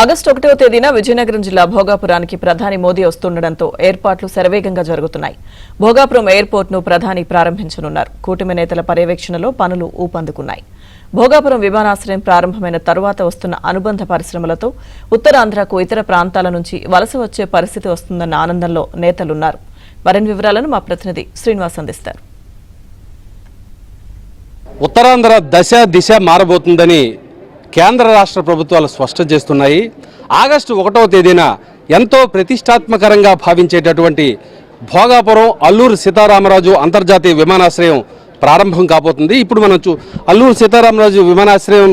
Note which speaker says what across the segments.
Speaker 1: August 1వ తేదీన విజయనగరం జిల్లా భోగాపురానికి ప్రధాని మోదీ వస్తుండటంతో ఏర్పాట్లు శరవేగంగా జరుగుతున్నాయి. భోగాపురం ఎయిర్పోర్ట్ను ప్రధాని ప్రారంభించనున్నారు. కూటమి నేతల పర్యవేక్షణలో పనులు ఊపందుకున్నాయి. భోగాపురం విమానాశ్రయం ప్రారంభమైన తరువాత వస్తున్న అనుబంధ పరిశ్రమలతో ఉత్తరాంధ్రకు ఇతర ప్రాంతాల నుంచి వలస వచ్చే పరిస్థితి వస్తుందన్న ఆనందంలో నేతలున్నారు. మరిన్ని వివరాలను మా ప్రతినిధి శ్రీనివాస్ అందిస్తారు.
Speaker 2: ఉత్తరాంధ్ర దశ దిశ మారబోతుందని కేంద్ర రాష్ట్ర ప్రభుత్వాలు స్పష్టం చేస్తున్నాయి. ఆగస్టు 1వ తేదీన ఎంతో ప్రతిష్టాత్మకరంగా భావించేటటువంటి భోగాపురం అల్లూరు సీతారామరాజు అంతర్జాతీయ విమానాశ్రయం ప్రారంభం కాబోతుంది. ఇప్పుడు మనం అల్లూరు సీతారామరాజు విమానాశ్రయం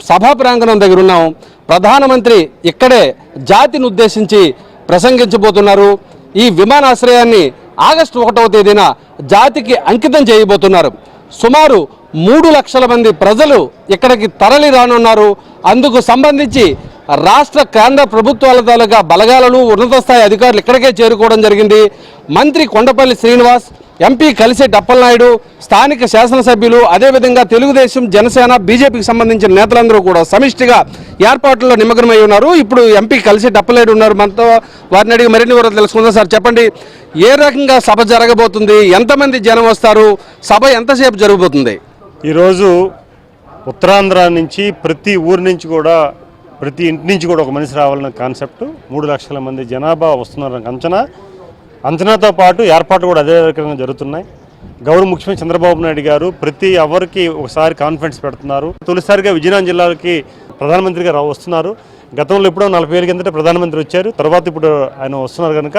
Speaker 2: సభా ప్రాంగణం దగ్గర ఉన్నాం. ప్రధానమంత్రి ఇక్కడే జాతిని ఉద్దేశించి ప్రసంగించబోతున్నారు. ఈ విమానాశ్రయాన్ని ఆగస్టు 1వ తేదీన జాతికి అంకితం చేయబోతున్నారు. సుమారు 3 లక్షల మంది ప్రజలు ఇక్కడికి తరలి రానున్నారు. అందుకు సంబంధించి రాష్ట్ర కేంద్ర ప్రభుత్వాల తాలూకా బలగాలను ఉన్నత స్థాయి అధికారులు ఇక్కడికే చేరుకోవడం జరిగింది. మంత్రి కొండపల్లి శ్రీనివాస్, ఎంపీ కలిసెట్టి అప్పలనాయుడు, స్థానిక శాసనసభ్యులు, అదేవిధంగా తెలుగుదేశం, జనసేన, బీజేపీకి సంబంధించిన నేతలందరూ కూడా సమిష్టిగా ఏర్పాట్లలో నిమగ్నమై ఉన్నారు. ఇప్పుడు ఎంపీ కలిసెట్టి అప్పలనాయుడు ఉన్నారు మనతో. వారిని అడిగి మరిన్ని వివరాలు తెలుసుకుందాం. సార్ చెప్పండి, ఏ రకంగా సభ జరగబోతుంది, ఎంతమంది జనం వస్తారు, సభ ఎంతసేపు జరగబోతుంది?
Speaker 3: ఈరోజు ఉత్తరాంధ్ర నుంచి ప్రతి ఊరి నుంచి కూడా ప్రతి ఇంటి నుంచి కూడా ఒక మనిషి రావాలన్న కాన్సెప్ట్. 3 లక్షల మంది జనాభా వస్తున్నారన్న అంచనాతో పాటు ఏర్పాటు కూడా అదే రకంగా జరుగుతున్నాయి. గౌరవ ముఖ్యమంత్రి చంద్రబాబు నాయుడు గారు ప్రతి ఎవరికి ఒకసారి కాన్ఫరెన్స్ పెడుతున్నారు. తొలిసారిగా విజయనగరం జిల్లాకి ప్రధానమంత్రిగా వస్తున్నారు. గతంలో ఎప్పుడో 40 ఏళ్ళ కిందట ప్రధానమంత్రి వచ్చారు, తర్వాత ఇప్పుడు ఆయన వస్తున్నారు కనుక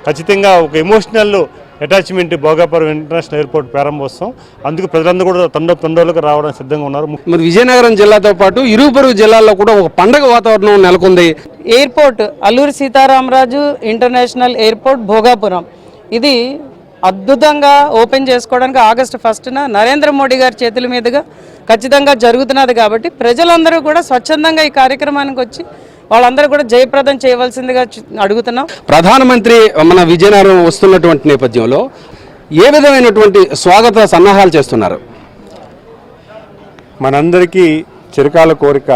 Speaker 3: ఖచ్చితంగా ఒక emotional attachment Bhogapuram international airport ప్రారంభోత్సవం. అందుకు ప్రజలందరూ కూడా తండోలకు రావడానికి సిద్ధంగా ఉన్నారు.
Speaker 2: మరి విజయనగరం జిల్లాతో పాటు ఇరుపొరుగు జిల్లాల్లో కూడా ఒక పండగ వాతావరణం నెలకొంది.
Speaker 4: Airport Alluri Sitaramaraju international airport Bhogapuram ఇది అద్భుతంగా ఓపెన్ చేసుకోవడానికి ఆగస్టు 1న నరేంద్ర మోడీ గారి చేతుల మీదుగా ఖచ్చితంగా జరుగుతున్నది. కాబట్టి ప్రజలందరూ కూడా స్వచ్ఛందంగా ఈ కార్యక్రమానికి వచ్చి వాళ్ళందరూ కూడా జయప్రదం చేయవలసిందిగా అడుగుతున్నాం.
Speaker 2: ప్రధానమంత్రి మన విజయనగరం వస్తున్నటువంటి నేపథ్యంలో ఏ విధమైనటువంటి స్వాగత సన్నాహాలు చేస్తున్నారు?
Speaker 5: మనందరికీ చిరకాల కోరిక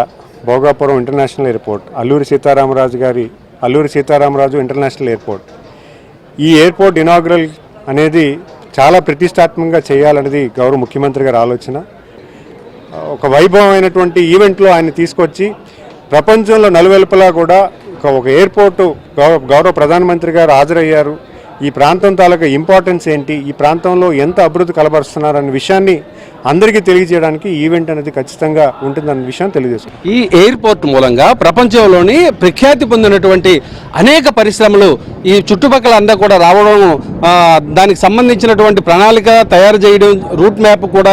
Speaker 5: Bhogapuram international airport, Alluri Sitaramaraju international airport. ఈ ఎయిర్పోర్ట్ ఇనాగ్రల్ అనేది చాలా ప్రతిష్టాత్మకంగా చేయాలనేది గౌరవ ముఖ్యమంత్రి గారి ఆలోచన. ఒక వైభవమైనటువంటి ఈవెంట్లో ఆయన తీసుకొచ్చి ప్రపంచంలో నలువైపులా కూడా ఒక ఎయిర్పోర్టు గౌరవ ప్రధానమంత్రి గారు హాజరయ్యారు. ఈ ప్రాంతం తాలూకా ఇంపార్టెన్స్ ఏంటి, ఈ ప్రాంతంలో ఎంత అభివృద్ధి కనబరుస్తున్నారనే విషయాన్ని అందరికీ తెలియజేయడానికి ఈవెంట్ అనేది ఖచ్చితంగా ఉంటుందన్న విషయం తెలియజేస్తుంది.
Speaker 2: ఈ ఎయిర్పోర్ట్ మూలంగా ప్రపంచంలోని ప్రఖ్యాతి పొందినటువంటి అనేక పరిశ్రమలు ఈ చుట్టుపక్కల అంతా కూడా రావడం, దానికి సంబంధించినటువంటి ప్రణాళిక తయారు చేయడం, రూట్ మ్యాప్ కూడా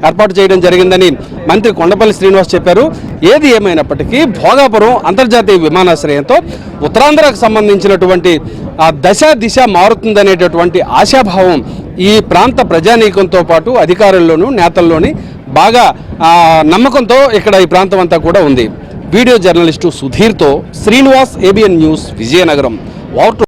Speaker 2: ఏర్పాటు చేయడం జరిగిందని మంత్రి కొండపల్లి శ్రీనివాస్ చెప్పారు. ఏది ఏమైనప్పటికీ భోగాపురం అంతర్జాతీయ విమానాశ్రయంతో ఉత్తరాంధ్రకు సంబంధించినటువంటి దశ దిశ మారుతుందనేటటువంటి ఆశాభావం ఈ ప్రాంత ప్రజానీకంతో పాటు అధికారుల్లోనూ నేతల్లోని బాగా నమ్మకంతో ఇక్కడ ఈ ప్రాంతం అంతా కూడా ఉంది. వీడియో జర్నలిస్టు సుధీర్తో శ్రీనివాస్, ABN న్యూస్, విజయనగరం.